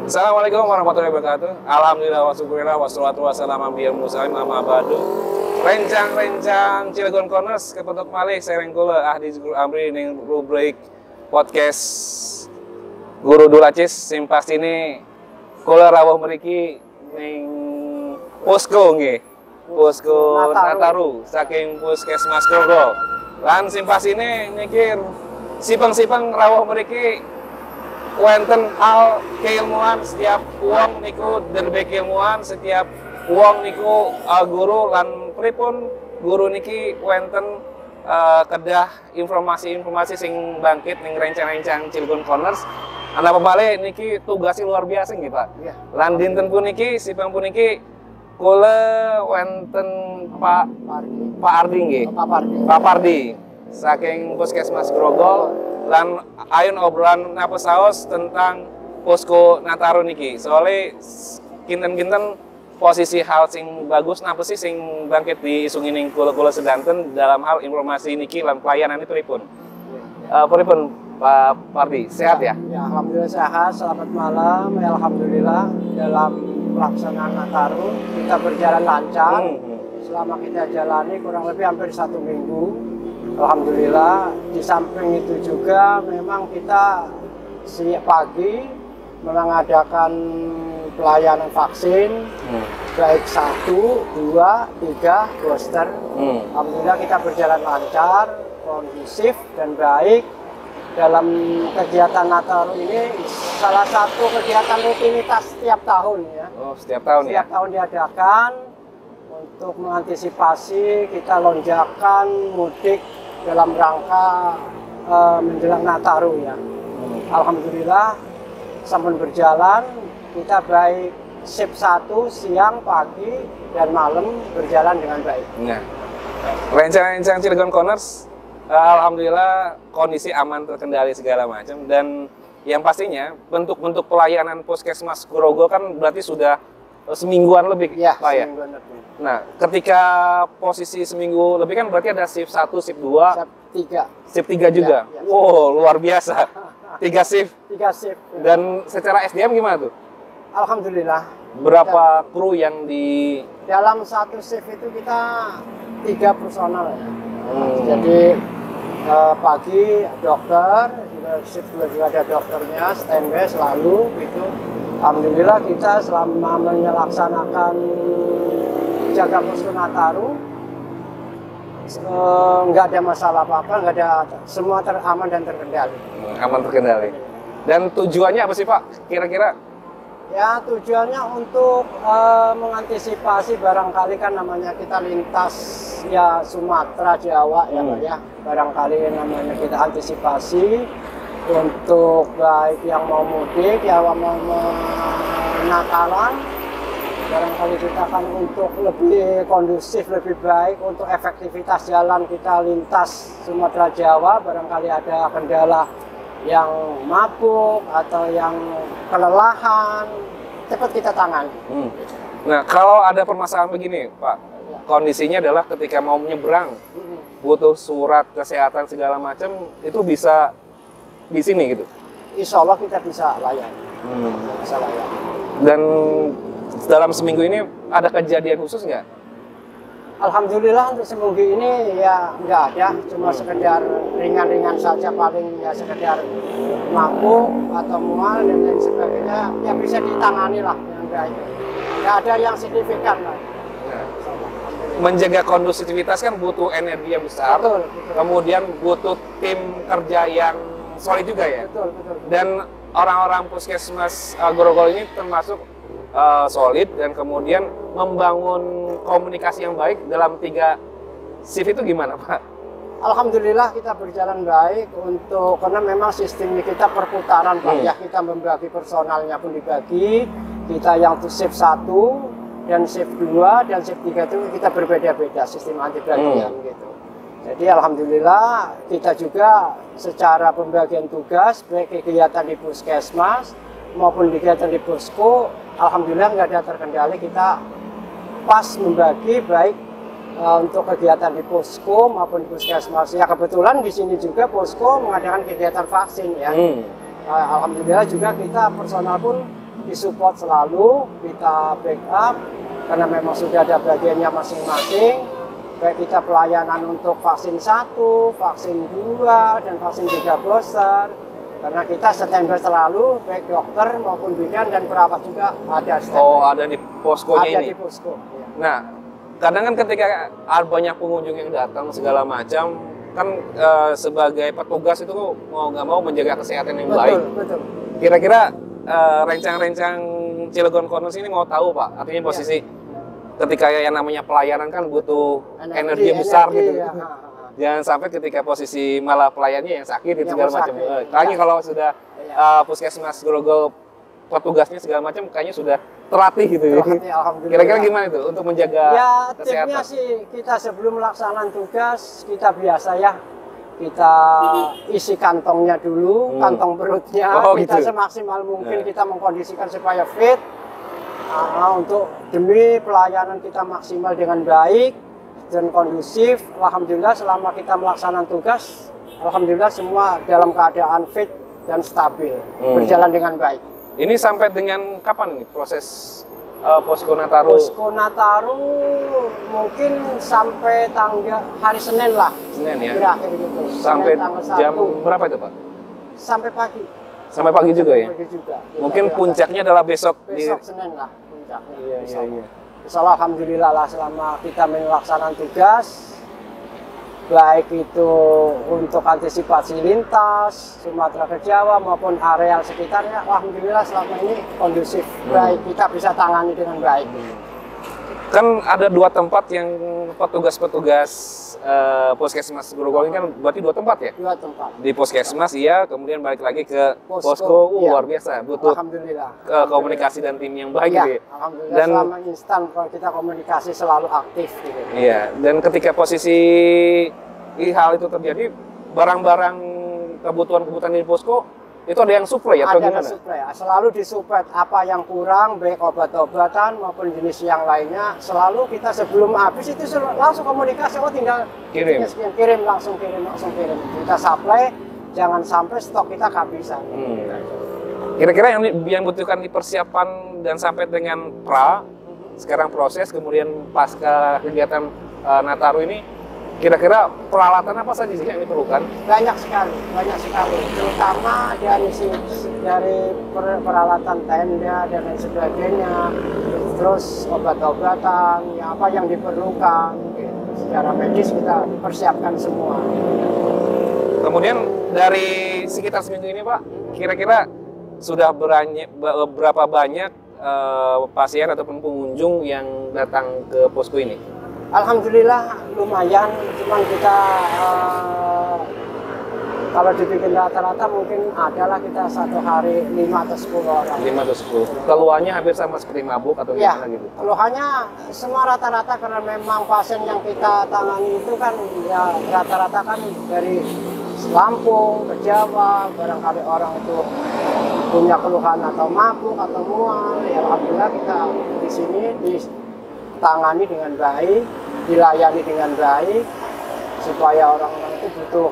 Assalamualaikum warahmatullahi wabarakatuh. Alhamdulillah wa syukurillah wassalatu wassalamu ala mursalin amma ba'du. Rencang-rencang Cilegon Corners kepentuk malih sereng kula ahdi Guru Amri ning rubrik podcast Guru Dulacis sing pastine kula rawuh mriki ning posko nggih. Posko Nataru saking Puskesmas Grogol. Lan sing pastine niki sipeng-sipeng rawuh mriki wonten hal keilmuan setiap uang niku derbe keilmuan setiap uang niku guru lan pripun guru niki wonten kedah informasi-informasi sing bangkit ning rencang-rencang Cilegon Corners. Ana pemale niki tugasnya luar biasa nggih Pak. Iya. Lan dinten puniki sipeng puniki kula wonten Pak Ardi nggih. Pak Pardi saking Puskesmas Grogol. Lan ayun obrolan napa saos tentang posko Nataru niki. Soalnya kinten-kinten posisi hal sing bagus napa sih sing bangkit diisungi ning kula-kula sedanten dalam hal informasi niki lan pelayanan itu pripun. Pripun Pak Pardi, sehat ya? Ya, alhamdulillah sehat. Selamat malam. Alhamdulillah dalam pelaksanaan Nataru kita berjalan lancar. Selama kita jalani kurang lebih hampir 1 minggu. Alhamdulillah, di samping itu juga memang kita siang pagi mengadakan pelayanan vaksin baik 1, 2, 3 booster. Alhamdulillah kita berjalan lancar, kondusif dan baik. Dalam kegiatan Nataru ini salah satu kegiatan rutinitas setiap tahun ya. Oh, setiap tahun ya? Setiap tahun diadakan untuk mengantisipasi kita lonjakan mudik dalam rangka menjelang Nataru ya. Alhamdulillah sampun berjalan, kita baik shift 1 siang, pagi, dan malam berjalan dengan baik. Nah, rencang-rencang Cilegon Corners alhamdulillah kondisi aman, terkendali segala macam, dan yang pastinya bentuk-bentuk pelayanan Puskesmas Grogol kan berarti sudah semingguan lebih ya, Pak ya? Semingguan lebih. Nah, ketika posisi seminggu lebih kan berarti ada shift 1, shift 2, shift 3 juga. Ya, ya. Wow, luar biasa. 3 shift. 3 shift. Ya. Dan secara SDM gimana tuh? Alhamdulillah. Berapa kru yang di dalam satu shift itu kita 3 personal ya. Jadi pagi dokter, shift 2 juga ada dokternya, standby selalu gitu. Alhamdulillah kita selama melaksanakan jaga posko Nataru nggak ada masalah apa-apa, nggak ada, semua aman dan terkendali. Aman terkendali. Dan tujuannya apa sih Pak? Kira-kira? Ya tujuannya untuk mengantisipasi barangkali kan namanya kita lintas ya Sumatera, Jawa ya Pak ya. Barangkali namanya kita antisipasi untuk baik yang mau mudik, yang mau Natalan, barangkali kita akan untuk lebih kondusif, lebih baik untuk efektivitas jalan kita lintas Sumatera Jawa, barangkali ada kendala yang mabuk atau yang kelelahan, cepat kita tangani. Nah, kalau ada permasalahan begini Pak, kondisinya adalah ketika mau menyeberang, butuh surat kesehatan segala macam, itu bisa di sini gitu? Insya Allah kita bisa layani. Bisa layani. Dan dalam seminggu ini ada kejadian khusus nggak? Alhamdulillah untuk seminggu ini ya nggak ada, cuma sekedar ringan-ringan saja, paling ya sekedar mabuk atau mual dan lain sebagainya, ya bisa ditangani lah. Nggak ada yang signifikan lah. Menjaga kondusivitas kan butuh energi yang besar, betul. Kemudian butuh tim kerja yang solid juga ya. Betul. Dan orang-orang Puskesmas Grogol ini termasuk solid dan kemudian membangun komunikasi yang baik dalam 3 shift itu gimana Pak? Alhamdulillah kita berjalan baik karena memang sistemnya kita perputaran Pak ya, kita membagi personalnya pun dibagi, kita yang shift 1 dan shift 2 dan shift 3 itu kita berbeda-beda sistem anti bagian gitu. Jadi alhamdulillah kita juga secara pembagian tugas baik kegiatan di Puskesmas maupun kegiatan di posko, alhamdulillah nggak ada terkendali, kita pas membagi baik untuk kegiatan di posko maupun di Puskesmas. Ya kebetulan di sini juga posko mengadakan kegiatan vaksin ya. Alhamdulillah juga kita personal pun disupport selalu, kita backup karena memang sudah ada bagiannya masing-masing. Baik kita pelayanan untuk vaksin 1, vaksin 2, dan vaksin 3 booster. Karena kita standby selalu, baik dokter maupun bidan dan perawat juga ada standby. Oh, ada di poskonya ada ini? Di posko, ya. Nah, kadang kan ketika ada banyak pengunjung yang datang segala macam, kan sebagai petugas itu mau nggak mau menjaga kesehatan yang baik. Betul. Kira-kira rencang-rencang Cilegon Corners ini mau tahu Pak, artinya posisi ketika yang namanya pelayanan kan butuh energi besar gitu. Ya. Jangan sampai ketika posisi malah pelayannya yang sakit itu segala macam. Kayaknya kalau sudah puskesmas Grogol petugasnya segala macam kayaknya sudah terlatih gitu ya. Kira-kira gimana itu untuk menjaga kesehatan? Tipnya sih kita sebelum melaksanakan tugas kita biasa ya kita isi kantongnya dulu, kantong perutnya kita gitu? Semaksimal mungkin kita mengkondisikan supaya fit. Untuk demi pelayanan kita maksimal dengan baik dan kondusif. Alhamdulillah selama kita melaksanakan tugas, alhamdulillah semua dalam keadaan fit dan stabil, berjalan dengan baik. Ini sampai dengan kapan nih proses Posko Nataru? Posko Nataru mungkin sampai tanggal hari Senin lah. Senin ya? Berakhir gitu. Sampai jam berapa itu Pak? Sampai pagi. Sampai pagi juga ya? Pagi juga. Mungkin puncaknya adalah besok Senin lah puncaknya. Iya. Insyaallah alhamdulillah lah selama kita melaksanakan tugas baik itu untuk antisipasi lintas Sumatera ke Jawa maupun areal sekitarnya, alhamdulillah selama ini kondusif baik, kita bisa tangani dengan baik. Kan ada 2 tempat yang petugas-petugas Puskesmas Grogol ini kan berarti 2 tempat ya? 2 tempat. Di Puskesmas iya, kemudian balik lagi ke Posko. Iya. Luar biasa, butuh komunikasi dan tim yang baik gitu ya. Alhamdulillah Dan selama instan kalau kita komunikasi selalu aktif gitu. Iya, dan ketika posisi hal itu terjadi, barang-barang kebutuhan di Posko itu ada yang supply atau gimana? Ada supply, selalu disupply apa yang kurang, baik obat-obatan maupun jenis yang lainnya. Selalu kita sebelum habis itu langsung komunikasi, tinggal kirim, langsung kirim. Kita supply, jangan sampai stok kita kehabisan. Kira-kira yang butuhkan di persiapan dan sampai dengan sekarang proses, kemudian pasca kegiatan Nataru ini, kira-kira peralatan apa saja sih yang diperlukan? Banyak sekali, terutama dari peralatan tenda dan lain sebagainya, terus obat-obatan, apa yang diperlukan, secara medis kita persiapkan semua. Kemudian dari sekitar seminggu ini Pak, kira-kira sudah berapa banyak pasien ataupun pengunjung yang datang ke posko ini? Alhamdulillah lumayan, cuman kita kalau dibikin rata-rata mungkin adalah kita satu hari 5 atau 10 orang. 5 atau 10. Keluhannya hampir sama seperti mabuk atau gimana gitu? Keluhannya semua rata-rata karena memang pasien yang kita tangani itu kan ya rata-rata kan dari Lampung ke Jawa, barangkali orang itu punya keluhan atau mabuk atau mual. Ya alhamdulillah kita di sini ditangani dengan baik, dilayani dengan baik, supaya orang-orang itu butuh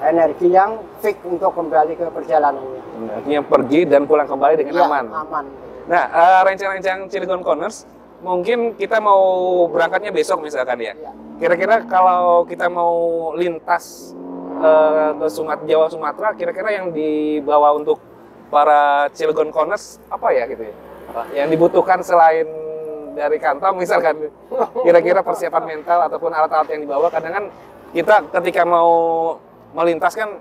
energi yang fix untuk kembali ke perjalanannya. Artinya pergi dan pulang kembali dengan aman. Aman. Nah, rencang-rencang Cilegon Corners, mungkin kita mau berangkatnya besok misalkan ya. Kira-kira kalau kita mau lintas ke Jawa Sumatera, kira-kira yang dibawa untuk para Cilegon Corners apa ya gitu ya? Yang dibutuhkan selain dari kantong misalkan, kira-kira persiapan mental ataupun alat-alat yang dibawa. Kadang kan kita ketika mau melintas kan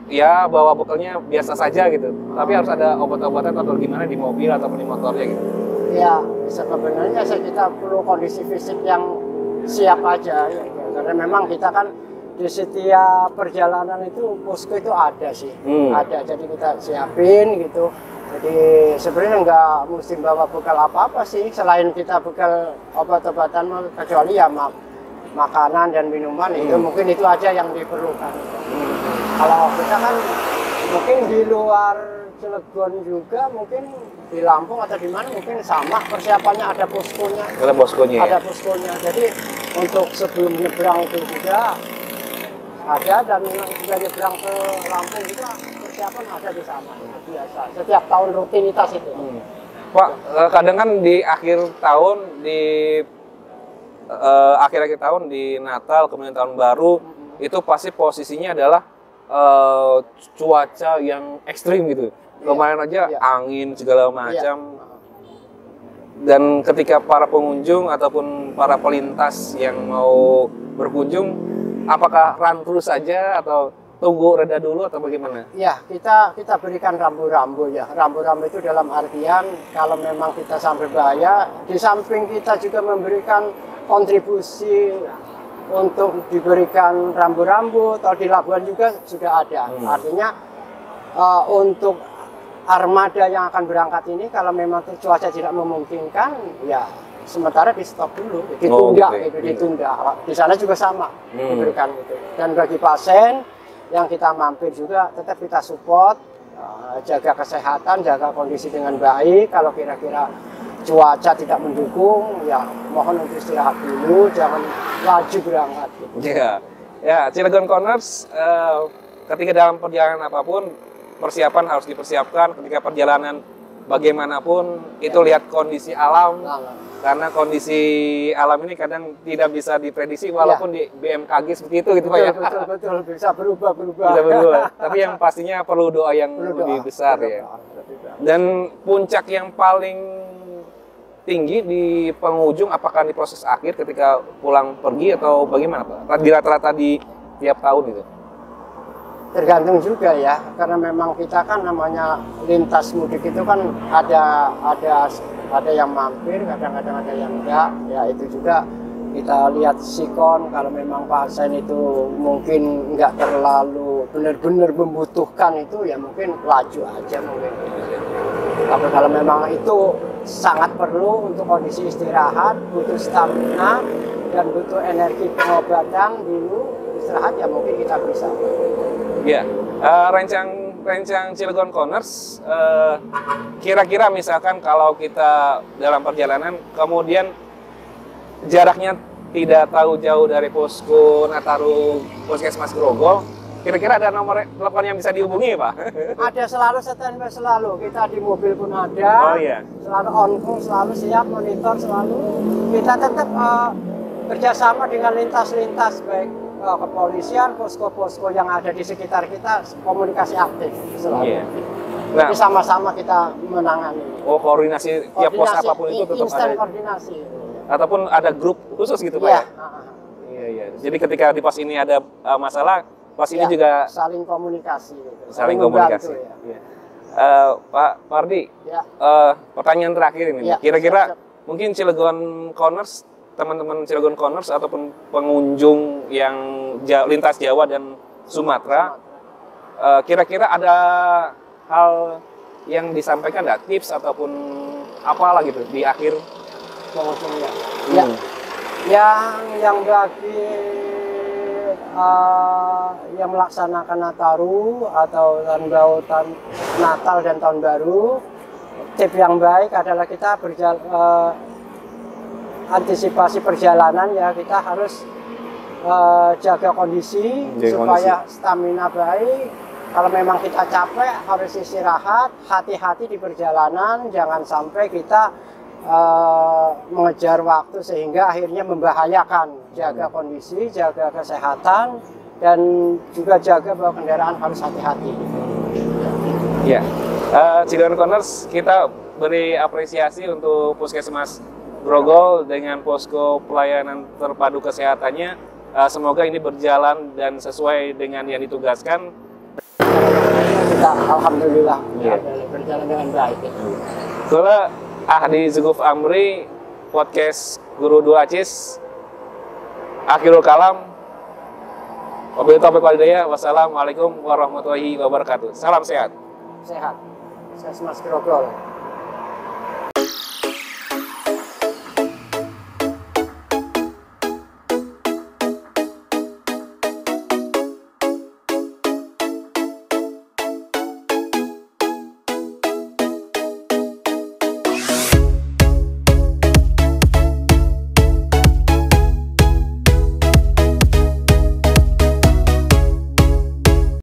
ya bawa bekalnya biasa saja gitu, tapi harus ada obat-obatan atau gimana di mobil ataupun di motornya gitu. Ya, sebenarnya kita perlu kondisi fisik yang siap aja ya. Karena memang kita kan di setiap perjalanan itu posko itu ada sih, ada, jadi kita siapin gitu. Jadi sebenarnya nggak mesti bawa bekal apa-apa sih, selain kita bekal obat-obatan, kecuali ya makanan dan minuman itu mungkin itu aja yang diperlukan. Kalau kita kan mungkin di luar Cilegon juga, mungkin di Lampung atau di mana mungkin sama persiapannya, ada poskonya. Ada poskonya. Ada poskonya. Jadi untuk sebelum nyebrang itu juga ada, dan juga nyebrang ke Lampung juga persiapan ada di sana. Biasa. Setiap tahun rutinitas itu. Pak, kadang kan di akhir tahun, di akhir-akhir tahun, di Natal, kemudian tahun baru, itu pasti posisinya adalah cuaca yang ekstrim gitu. Kemarin aja angin segala macam. Dan ketika para pengunjung ataupun para pelintas yang mau berkunjung, apakah run terus saja atau tunggu reda dulu atau bagaimana? Ya, kita berikan rambu-rambu ya. Rambu-rambu itu dalam artian kalau memang kita sampai bahaya, di samping kita juga memberikan kontribusi untuk diberikan rambu-rambu atau di Labuan juga sudah ada. Artinya untuk armada yang akan berangkat ini kalau memang cuaca tidak memungkinkan, ya sementara di stop dulu, ditunda ditunda. Di sana juga sama diberikan itu. Dan bagi pasien yang kita mampir juga tetap kita support, jaga kesehatan, jaga kondisi dengan baik. Kalau kira-kira cuaca tidak mendukung, ya mohon untuk istirahat dulu, jangan laju berangkat. Ya, Cilegon Corners ketika dalam perjalanan apapun persiapan harus dipersiapkan. Ketika perjalanan bagaimanapun itu lihat kondisi alam. Karena kondisi alam ini kadang tidak bisa diprediksi walaupun di BMKG seperti itu gitu Pak ya. Betul, bisa berubah. Bisa berubah. Tapi yang pastinya perlu doa yang lebih besar ya. Dan puncak yang paling tinggi di penghujung apakah di proses akhir ketika pulang pergi atau bagaimana Pak? Di rata-rata di tiap tahun itu? Tergantung juga ya, karena memang kita kan namanya lintas mudik itu kan ada yang mampir, kadang-kadang ada yang enggak. Ya itu juga kita lihat sikon, kalau memang pasien itu mungkin enggak terlalu benar-benar membutuhkan itu, ya mungkin laju aja mungkin. Tapi kalau memang itu sangat perlu untuk kondisi istirahat, butuh stamina dan butuh energi pengobatan dulu, istirahat ya mungkin kita bisa. Ya, rencang Cilegon Corners, kira-kira misalkan kalau kita dalam perjalanan, kemudian jaraknya tidak tahu jauh dari posko Nataru Puskesmas Grogol, kira-kira ada nomor telepon yang bisa dihubungi Pak? Ada selalu standby selalu, kita di mobil pun ada, selalu on call, selalu siap, monitor selalu. Kita tetap kerjasama dengan lintas-lintas baik kepolisian, posko-posko yang ada di sekitar kita, komunikasi aktif selalu. Nah, jadi sama-sama kita menangani. Oh, koordinasi tiap pos apapun itu tetap ada. Koordinasi. Ataupun ada grup khusus gitu Pak ya? Iya. Jadi ketika di pos ini ada masalah, pos ini juga saling komunikasi. Gitu. Saling komunikasi. Ya. Pak Pardi, pertanyaan terakhir ini. Kira-kira mungkin Cilegon Corners, teman-teman Cilegon Corners ataupun pengunjung yang lintas Jawa dan Sumatera, kira-kira ada hal yang disampaikan nggak, tips ataupun apalah gitu di akhir pengunjungnya? Yang bagi yang melaksanakan Nataru atau tahun Natal dan Tahun Baru, tip yang baik adalah kita antisipasi perjalanan ya, kita harus jaga kondisi supaya stamina baik. Kalau memang kita capek harus istirahat, hati-hati di perjalanan, jangan sampai kita mengejar waktu sehingga akhirnya membahayakan. Jaga kondisi, jaga kesehatan, dan juga jaga bahwa kendaraan harus hati-hati. Ya, Cilegon Corners kita beri apresiasi untuk Puskesmas Grogol dengan posko pelayanan terpadu kesehatannya. Semoga ini berjalan dan sesuai dengan yang ditugaskan. Kita alhamdulillah berjalan dengan baik. Kula Ahdi Zuguf Amri, podcast Guru Dua Acis. Akhirul kalam. Wabillahi taufiq wal hidayah. Wassalamualaikum warahmatullahi wabarakatuh. Salam sehat. Sehat. Puskesmas Grogol.